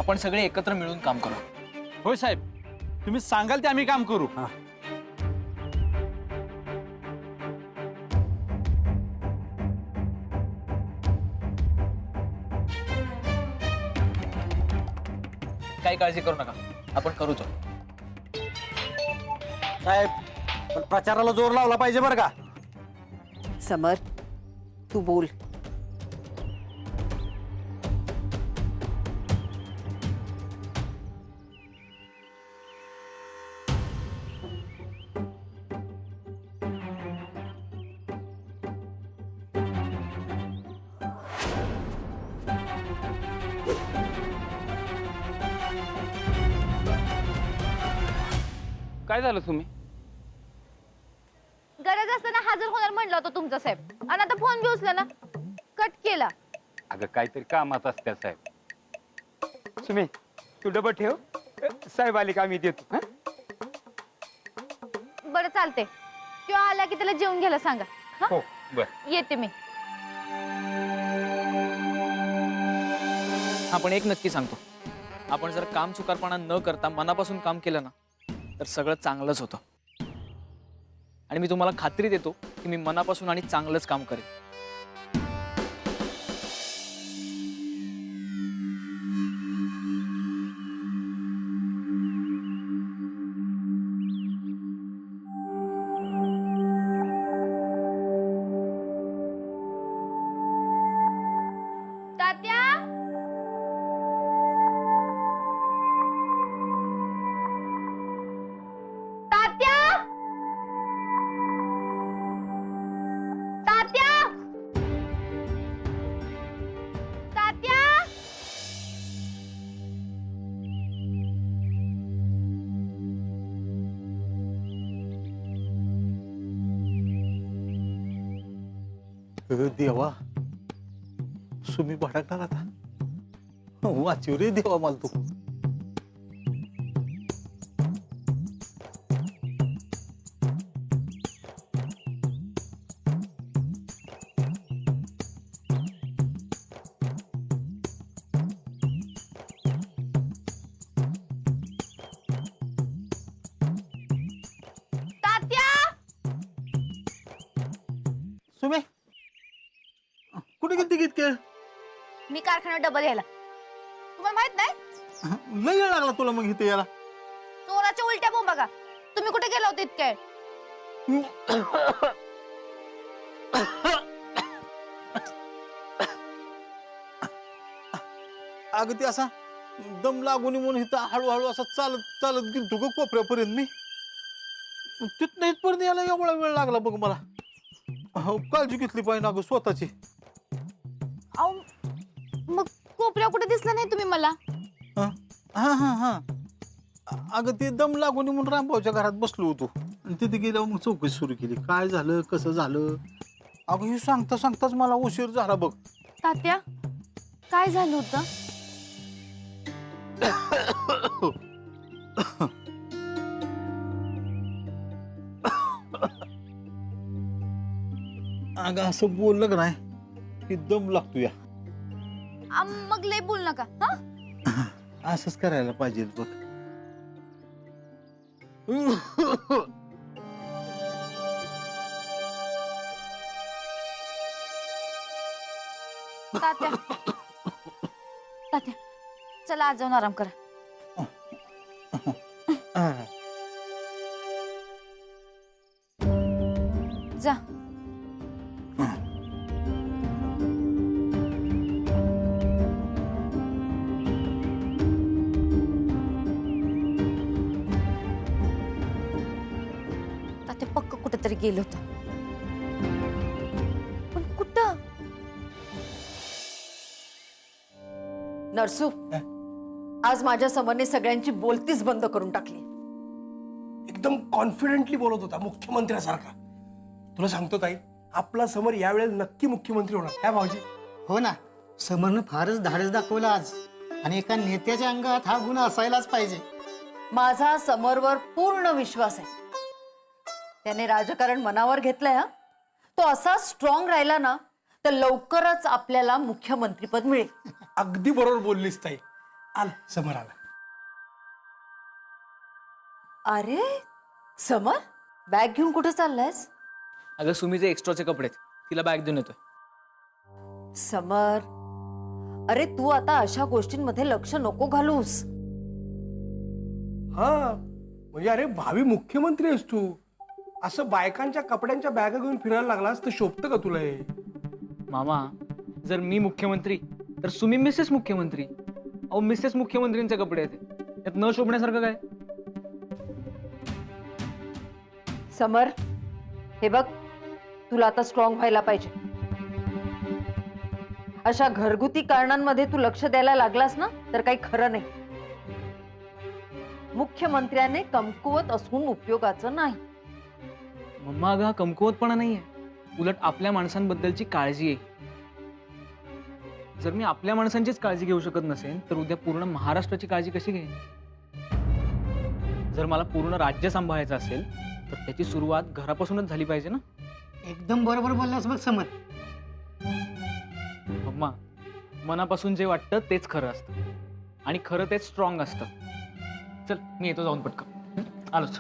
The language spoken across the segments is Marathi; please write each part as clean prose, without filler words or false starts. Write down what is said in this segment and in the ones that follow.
आपण सगळे एकत्र मिळून काम करू. होय साहेब, तुम्ही सांगाल ते आम्ही काम करू. काही काळजी करू नका, आपण करूच. साहेब पण प्रचाराला जोर लावला पाहिजे बरं का. समर, तू बोल. काय झालं तुम्ही? गरज असताना हजर होणार म्हणलं होतं तुमचा साहेब, आणि आता फोन बी उचला ना, कट केला. अगं काहीतरी कामात असत्या साहेब. सुमे तू डबं ठेव, साहेब आले का आम्ही देतो. बरं चालते, किंवा आला की त्याला जेवून घ्यायला सांगा. हा? हो बर. येते मी. आपण एक नक्की सांगतो, आपण जर काम चुकारपणा न करता मनापासून काम केलं ना तर सगळं चांगलंच होतं. आणि मी तुम्हाला खात्री देतो की मी मनापासून आणि चांगलंच काम करेन. तात्या, तात्या, तात्या, तात्या. देवा, सुमी भडकणार आता. वाचीव रे देवा मला तू. तात्या, सुमे कुठे गेलती गीत केळ? मी कारखान्यात डबल घ्यायला. तुम्हाला माहित नाही, लय वेळ लागला तुला मग इथे यायला. चोराच्या उलट्या बोंबा का. तुम्ही कुठे गेला होता इतक्या वेळ? अगं ते असा दम लागून म्हणून इथं हळूहळू असं चालत चालत गेलतो ग कोपऱ्यापर्यंत मी. तिथनं इथपर्यंत यायला एवढा वेळ लागला बघ मला. हो, काळजी घेतली पाहिजे ना अगं स्वतःची. अहो, मग कोपऱ्या कुठे दिसला नाही तुम्ही मला? हा हा हा हा. अगं ते दम लागून म्हणून रामभाऊच्या घरात बसलो होतो आणि तिथे गेल्यावर मग चौकशी सुरू केली. काय झालं कसं झालं. अगं हे सांगता सांगताच मला उशीर झाला बघ. तात्या, काय झालं होतं? अगं असं बोललं का नाही की दम लागतो या. मग लय बोल नका. हा, असंच करायला पाहिजे बघ. तात्या, तात्या, चला आज जाऊन आराम करा. जा. तात्या पक्क कुठेतरी गेलो होतो, पण कुठं? नरसू, आज माझ्या समोरने सगळ्यांची बोलतीच बंद करून टाकली. एकदम कॉन्फिडेंटली बोलत होता मुख्यमंत्र्यासारखा. तुला सांगतो ताई, आपला समर यावेळेला नक्की मुख्यमंत्री होणार. काय भाऊजी? हो ना, समरनं फारच धाडस दाखवलं आज. आणि एका नेत्याच्या अंगात हा गुण असायलाच पाहिजे. माझा समोरवर पूर्ण विश्वास आहे. त्याने राजकारण मनावर घेतलंय. हा, तो असा स्ट्रॉंग राहिला ना तर लवकरच आपल्याला मुख्यमंत्रीपद मिळेल. अगदी बरोबर बोललीस ताई. आला समर आला. अरे समर, बॅग घेऊन कुठे चाललायस? अगं सुमीचे एक्स्ट्राचे कपडे आहेत, तिला बॅग देऊन येतोय. समर, अरे तू आता अशा गोष्टींमध्ये लक्ष नको घालूस. हा म्हणजे अरे भावी मुख्यमंत्री आहेस तू, असं बायकांच्या कपड्यांच्या बॅगा घेऊन फिरायला लागलास तर शोभतं का तुला हे? मामा, जर मी मुख्यमंत्री तर सुमी मिसेस मुख्यमंत्री. अहो मिसेस मुख्यमंत्रींचे कपडे आहेत, त्यात न शोभण्यासारखं काय? समर, हे बघ, तुला आता स्ट्रॉंग व्हायला पाहिजे. अशा घरगुती कारणांमध्ये तू लक्ष द्यायला लागलास ना तर काही खरं नाही. मुख्यमंत्र्याने कमकुवत असून उपयोगाचं नाही. मम्मा, अगं हा कमकुवतपणा नाहीये, उलट आपल्या माणसांबद्दलची काळजी आहे. जर मी आपल्या माणसांचीच काळजी घेऊ शकत नसेन तर उद्या पूर्ण महाराष्ट्राची काळजी कशी घेईन? जर मला पूर्ण राज्य सांभाळायचं असेल तर त्याची सुरुवात घरापासूनच झाली पाहिजे ना. एकदम बरोबर बोललास बघ समर. मम्मा, मनापासून जे वाटतं तेच खरं असतं आणि खरं तेच स्ट्रॉंग असतं. चल मी येतो जाऊन पटकन. आलोच.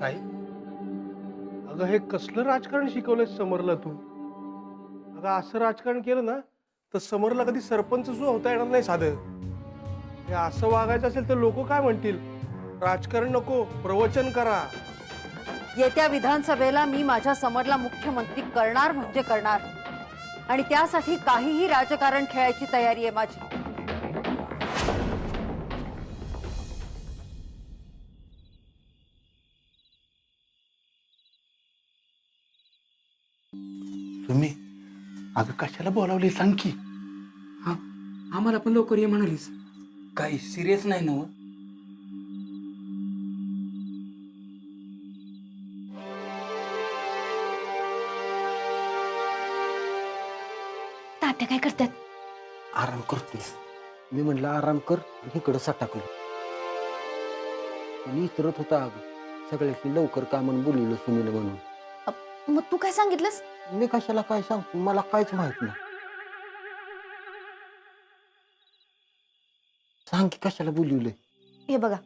ताई, अगं हे कसलं राजकारण शिकवलंय समरला तू? अगं असं राजकारण केलं ना तर समरला कधी सरपंच सुद्धा होता येणार नाही साधं. हे असं वागायचं असेल तर लोक काय म्हणतील? राजकारण नको, प्रवचन करा. येत्या विधानसभेला मी माझ्या समरला मुख्यमंत्री करणार म्हणजे करणार, आणि त्यासाठी काहीही राजकारण खेळायची तयारी आहे माझी. तुम्ही अगं कशाला बोलावली सांग की. हा, आम्हाला पण लवकर ये म्हणालीस. काही सिरियस नाही ना? तात्या काय करतात? आराम करतोय. मी म्हणलं आराम कर आणि इकडं सटाकलो. पण इतरत होता अगं सगळ्याची लवकर कामं बोलवलं सुनील म्हणून. मग तू काय सांगितलंस? मी कशाला काय सांगतो, मला काहीच माहित नाही. सांग की कशाला बोलवलंय? हे बघा,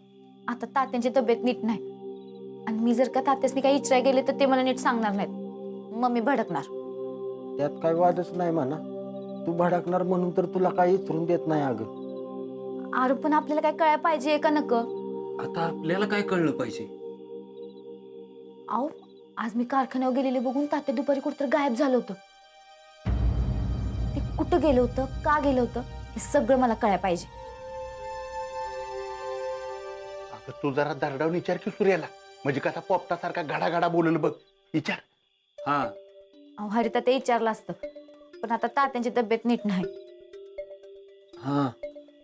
आता तात्यांची तब्येत नीट नाही आणि मी जर का तात्यासनी काही इच्छा गेले तर ते मला नीट सांगणार नाहीत, मग मी भडकणार. त्यात काही वादच नाही म्हणा. तू भडकणार म्हणून तर तुला काही इचरून देत नाही अगं. आरो पण आपल्याला काय कळायला पाहिजे का नको? आता आपल्याला काय कळलं पाहिजे? अहो, आज मी कारखान्यावर गेलेले बघून तात्या दुपारी कुठं गायब झालं होतं. ते कुठं गेलं होतं, का गेलं होतं, हे सगळं मला कळायला पाहिजे. अगं तू जरा दरडावून विचार की सूर्याला, म्हणजे कसा पोपटासारखा घडा घडा बोलल बघ. विचार. हा, अहो हरिता ते विचारलं असतं, पण आता तात्यांची तब्येत नीट नाही. हा,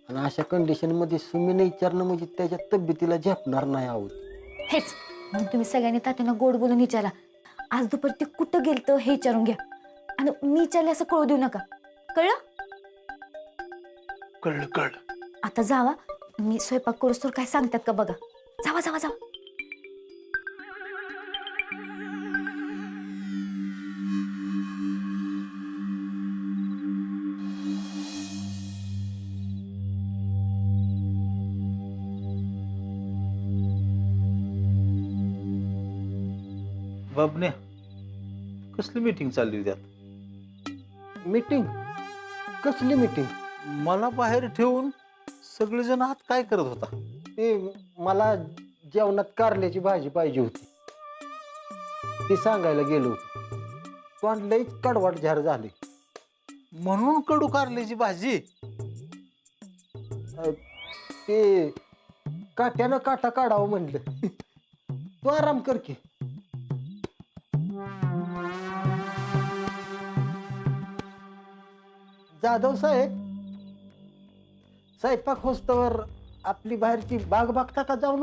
आणि अशा कंडिशन मध्ये सुमीने विचारणं म्हणजे त्याच्या तब्येतीला झेपणार नाही आहोत. हेच मग तुम्ही सगळ्यांनी तात्यांना गोड बोलून विचारा, आज दुपारी ते कुठं गेलतं हे विचारून घ्या, आणि मी विचारले असं कळू देऊ नका. कळलं? कळलं कळलं. आता जावा, मी स्वयंपाक करूस तर काय सांगतात का बघा. जावा जावा जावा. बाबने, कसली मीटिंग चालली होती त्यात? मीटिंग? कसली मीटिंग? मला बाहेर ठेवून सगळेजण आत काय करत होता? ते मला जेवणात कारल्याची भाजी पाहिजे होती, ती सांगायला गेलो होतो. तोंड लईच कडवाट झार झाले. म्हणून कडू कारल्याची भाजी? ते काट्यानं काटा काढावं म्हणलं. तू आराम कर की. जाधव साहेब, स्वयंपाक होस्तवर आपली बाहेरची बाग बघता का जाऊन?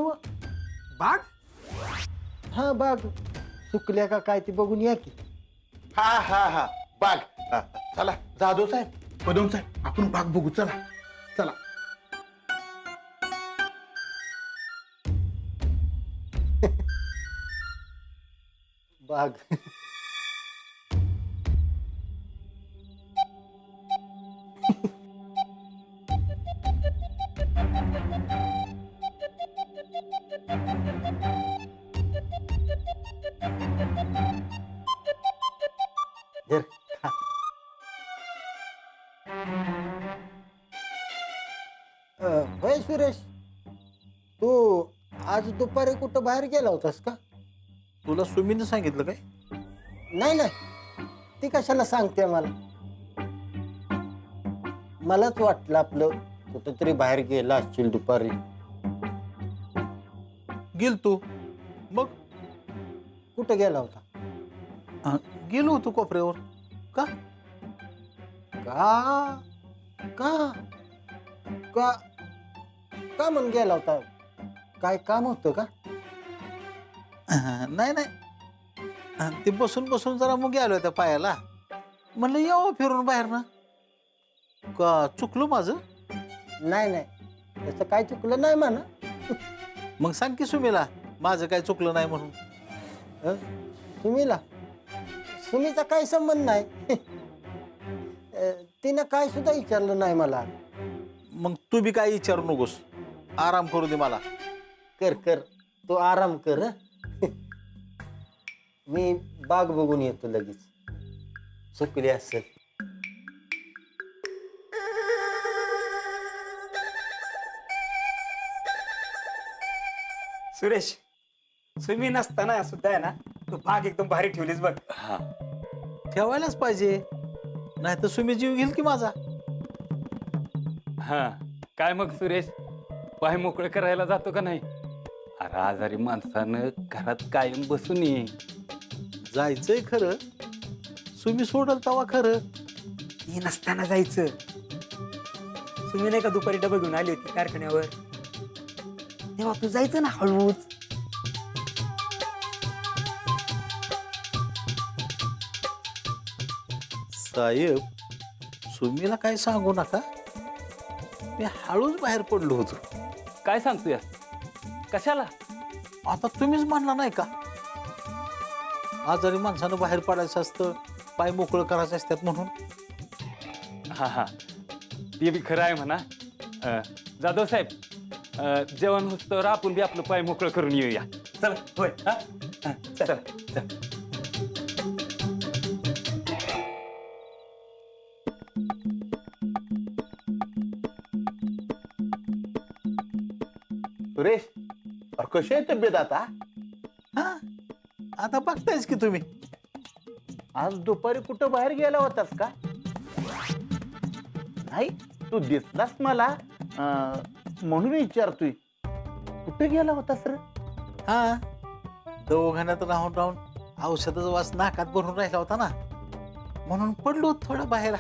बाग? हा, बाग सुकल्या का काय ती बघून या की. हा हा हा, बाग. हा, चला जाधव साहेब, पदम साहेब, आपण बाग बघू. चला चला. बाग होय सुरेश, तू आज दुपारी कुठं बाहेर गेला होतास का? तुला सुमीने सांगितलं काय? नाही नाही, ती कशाला सांगते मला? मलाच वाटलं आपलं कुठंतरी बाहेर गेला असशील दुपारी. गेल तू मग? कुठं गेला होता? गेलो होतो कोपऱ्यावर. का? का का का का म्हणून गेला होता? काय काम होतं का? नाही नाही, ते बसून बसून जरा मग आलो त्या पायाला. म्हणलं यावं फिरून बाहेर ना. का चुकलं माझं? नाही नाही, त्याचं काय चुकलं नाही म्हणा. मग सांग की सुमीला माझं काय चुकलं नाही म्हणून. सुमीला? सुमीचा काही संबंध नाही. तिनं काय सुद्धा विचारलं नाही मला. मग तू बी काय विचारू नकोस, आराम करू दे मला. कर कर, तू आराम कर. मी बाग बघून येतो लगेच. चुकली असेल. सुरेश, तुम्ही नसताना सुद्धा आहे ना, तू बाग एकदम भारी ठेवलीस बघ. हा, ठेवायलाच पाहिजे, नाही तर सुमी जीव घेईल की माझा. हा. काय मग सुरेश, पाय मोकळे करायला जातो का नाही? अरे आजारी माणसानं घरात कायम बसून ये. जायचंय खरं, सुमी सोडल तवा खरं. ती नसताना जायचं. तुम्ही नाही का दुपारी डबा घेऊन आली होती कारखान्यावर, तेव्हा तू जायचं ना हळूच. साहेब, सुमीला काय सांगू नका, मी हळूच बाहेर पडलो होतो. काय सांगतोय? कशाला? आता तुम्हीच म्हणला नाही का, आजारी माणसानं बाहेर पडायचं असतं, पाय मोकळं करायचं असतात म्हणून. हा हा, ते बी खरं आहे म्हणा. जाधव साहेब, जेवण होतं आपण बी आपलं पाय मोकळं करून येऊया. चला. होय. हा हा, चला चला. सुरेश, कशी आहे तब्येत आता? हा, आता बघतायच की तुम्ही. आज दुपारी कुठं बाहेर गेला होतास का? नाही, तू दिसलास मला, म्हणून विचारतोय कुठे गेला होतास रे? हा, दवाखान्यात राहून राहून औषधाचा वास नाकात भरून राहिला होता ना, म्हणून पडलो थोडा बाहेर.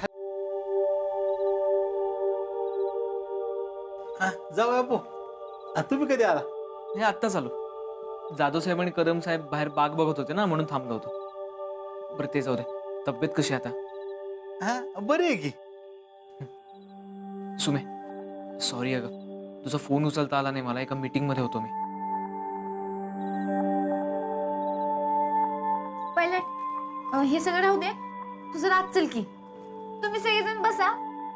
जाऊ बापू. तुम्ही कधी आला? हे आत्ताच आलो. जाधव साहेब आणि कदम साहेब बाहेर बाग बघत होते ना, म्हणून थांबलो होतो. बरं ते जाऊ दे, तब्येत कशी आहे आता? हा, बरी आहे की. सुमे, सॉरी अगं, तुझा फोन उचलता आला नाही मला. एका मीटिंग मध्ये होतो मी. पायलट, हे सगळं राहू दे. तुझं रात चल की. तुम्ही सगळेजण बसा,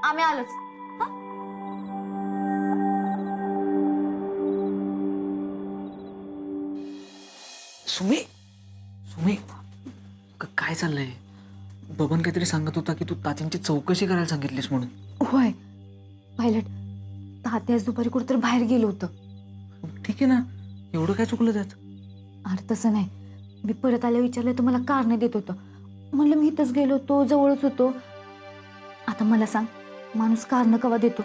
आम्ही आलोच. सुमे, सुमे, काय चाललंय? बबन काहीतरी सांगत होता की तू तात्यांची चौकशी करायला सांगितलीस म्हणून. होय पायलट, तात्या आज दुपारी कुठेतरी बाहेर गेलो होतं. ठीक आहे ना, एवढं काय चुकलं त्यात? अरे तसं नाही, मी परत आल्या विचारलं तर मला कारण देत होतं. म्हणलं मी इथंच गेलो होतो, जवळच होतो. आता मला सांग, माणूस कारण कवा देतो?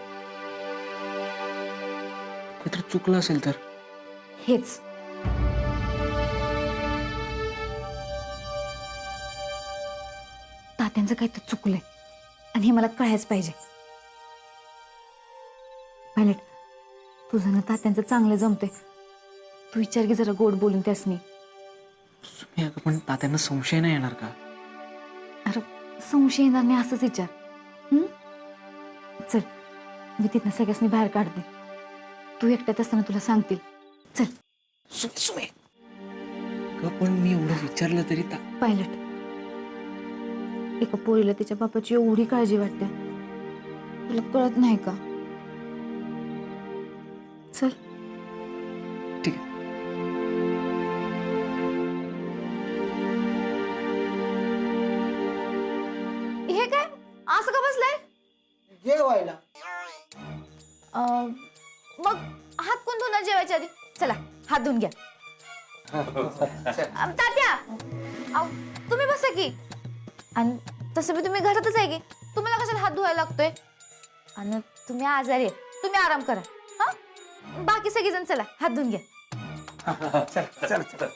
काहीतरी चुकलं असेल तर? हेच. तात्यांचं काहीतरी चुकलंय आणि हे मला कळायच पाहिजे. पायलट, तुझं ना तात्यांचं चांगलं जमतंय. तू विचार की जरा गोड बोलून त्यासनी. सुमे, अगं पण तात्यांना संशय नाही येणार का? अरे संशय येणार नाही असंच विचार. चल, मी तिथनं सगळ्यासनी बाहेर काढते. तू एकट्यात असताना तुला सांगतील. चल. सुमे, अगं पण मी एवढं विचारलं तरी पायलट, एका पोरीला तिच्या बापाची एवढी काळजी वाटते, तुला कळत नाही का? चल. ठीक आहे. हे काय असं का बसलंय? जेवायला. मग हात कोण धुणार जेवायच्या आधी? चला हात धुवून घ्या. तात्या अहो, तुम्ही बसा की. आणि तसं मी तुम्ही घरातच आहे की, तुम्हाला कशाला हात धुवायला लागतोय? आणि तुम्ही आजारी आहे, तुम्ही आराम करा. हा, बाकी सगळेजण चला हात धुवून घ्या. चल चल चल.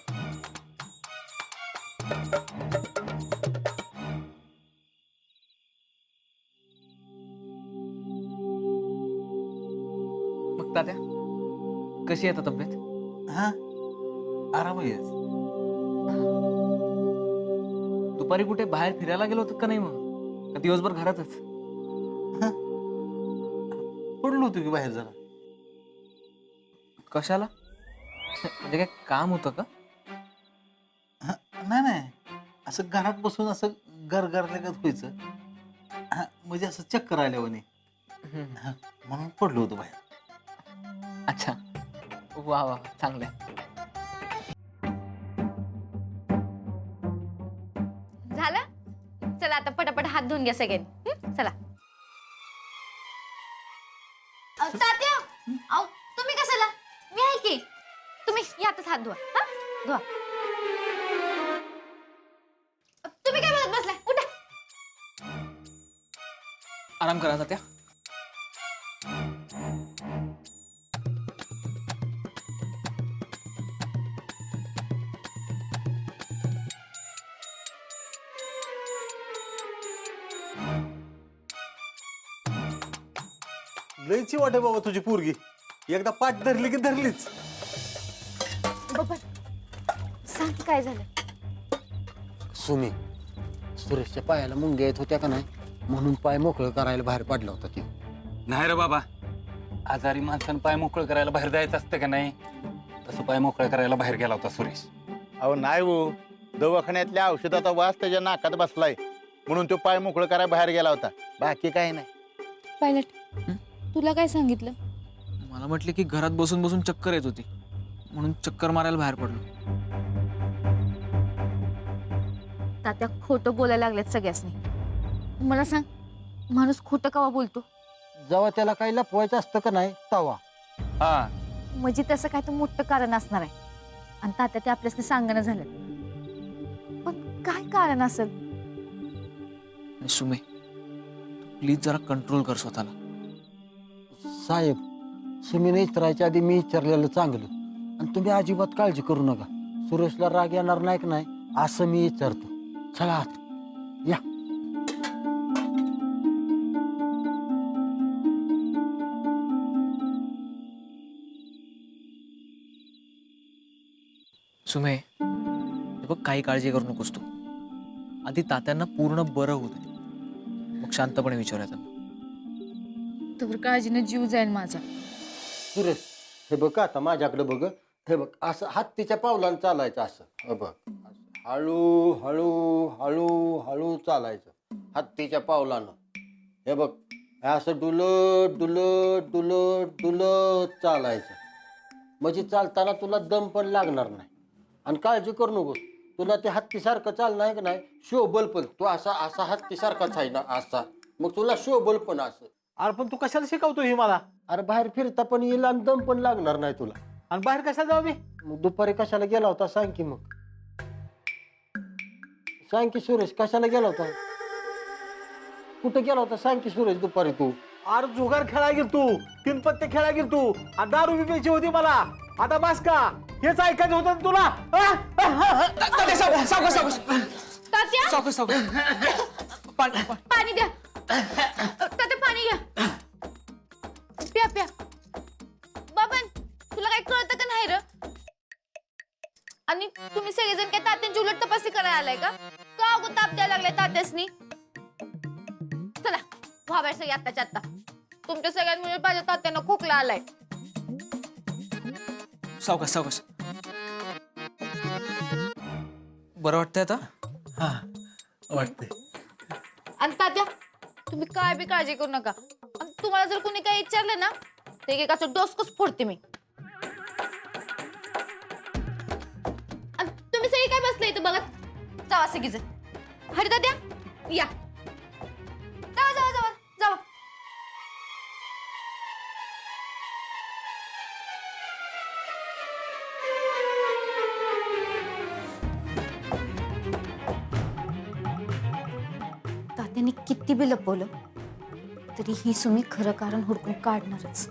मग तात्या कशी आहे आता तब्येत? हा आराम आहे. दुपारी कुठे बाहेर फिरायला गेलो होतं का नाही? मग का दिवसभर घरातच? पडलो होतो की बाहेर जरा. कशाला? म्हणजे काय काम होतं का? नाही नाही, असं घरात बसून असं गरगरल्यागत व्हायचं. म्हणजे असं चक्कर आल्यावाने म्हणून पडलो होतो बाहेर. अच्छा, वा वा, चांगलंय. झालं? चला आता पटापट हात धुवून घ्या सगळ्यांनी. चला. तात्या अहो, तुम्ही कशाला? मी आहे की. तुम्ही यातच हात धुवा. हा, धुवा. तुम्ही काय बोलत बसलाय? उठा. आराम करा तात्या. लयची वाटे बाबा तुझी पोरगी. एकदा पाठ धरली की धरलीच. बाबा सांग की काय झालं? सुमी, सुरेशच्या पायाला मुंग्या येत होत्या का नाही, म्हणून पाय मोकळं करायला बाहेर पडला होता ती. नाही रे बाबा, आजारी माणसानं पाय मोकळं करायला बाहेर जायचं असतं का नाही, तसं पाय मोकळं करायला बाहेर गेला होता सुरेश. अहो नाही हो, दवाखान्यातल्या औषधाचा वास त्याच्या नाकात बसलाय म्हणून तो पाय मोकळं करायला बाहेर गेला होता. बाकी काही नाही. पायलट तुला काय सांगितलं? मला म्हटले की घरात बसून बसून चक्कर येत होती, म्हणून चक्कर मारायला बाहेर पडलो. तात्या खोटं बोलायला लागल्यात सगळ्यासनी. मला सांग, माणूस खोटं कवा बोलतो? जेव्हा त्याला काही लपवायचं असतं का नाही तवा. हा, म्हणजे तसं काय तर मोठं कारण असणार आहे. आणि तात्या ते आपल्यासनी सांगणं झालं. पण काय कारण असेल? आणि सुमे, प्लीज जरा कंट्रोल कर स्वतःला. साहेब, सुमीने विचारायच्या आधी मी विचारलेलं चांगलं. आणि तुम्ही अजिबात काळजी करू नका. सुरेशला राग येणार नाही की नाही असं मी विचारतो. चला आत या. सुमे, हे बघ, काही काळजी करू नकोस तू. आधी तात्यांना पूर्ण बरं होऊ दे, मग शांतपणे विचारायचं. तर काळजीने जीव जाईल माझा. सुरेश, हे बघ आता माझ्याकडे बघ. हे बघ, असं हत्तीच्या पावलानं चालायचं. असं हे बघ, हळू हळू हळू हळू चालायचं हत्तीच्या पावलानं. हे बघ, असं डुलत डुलत डुलत डुलत चालायचं. म्हणजे चालताना तुला दम पण लागणार नाही. आणि काळजी करू नकोस, तुला ते हत्तीसारखं चालणं आहे का नाही, शोभल पण. तू असा असा हत्तीसारखाच आहे ना असा, मग तुला शोभल पण असं. अरे पण तू कशाला शिकवतो ही मला? अरे बाहेर फिरता पण येईल आणि दम पण लागणार नाही तुला. आणि बाहेर कशाला जाऊ मी? मग दुपारी कशाला गेला होता सांग की. मग सांग की सुरेश, कशाला गेला होता? कुठे गेला होता सांग की सुरेश दुपारी तू. अरे जुगार खेळा गेल तू, 3 पत्ते खेळा गेल तू, आणि दारू बी प्यायची होती मला. आता बस का? हेच ऐकायचं होतं ना तुला? पाणी द्या तात्या, पाणी घ्या. प्या प्या. बाबन, तुला काय कळतं का नाही र? आणि तुम्ही सगळेजण काय तात्यांची उलट तपासणी करायला आलाय का? का अगो ताप द्यायला लागलाय तात्यासनी? चला व्हा बाहेर सगळी आत्ताच्या आत्ता. तुमच्या सगळ्यांमुळे माझ्या तात्यांना खोकला आलाय. सावकाश सावकाश. बरं वाटतंय आता? हा वाटतंय. आणि तात्या, तुम्ही काय बी काळजी करू नका. आणि तुम्हाला जर कोणी काही विचारलं ना, तर एकेकाचं डोसकच फोडते मी. आणि तुम्ही सगळी काय बसले इथं बघत? जावा सगळीजण. हरी तात्या या. जावा जावा जावा जावा. किती बी लपवलं तरी ही सुमी खरं कारण हुडकून काढणारच.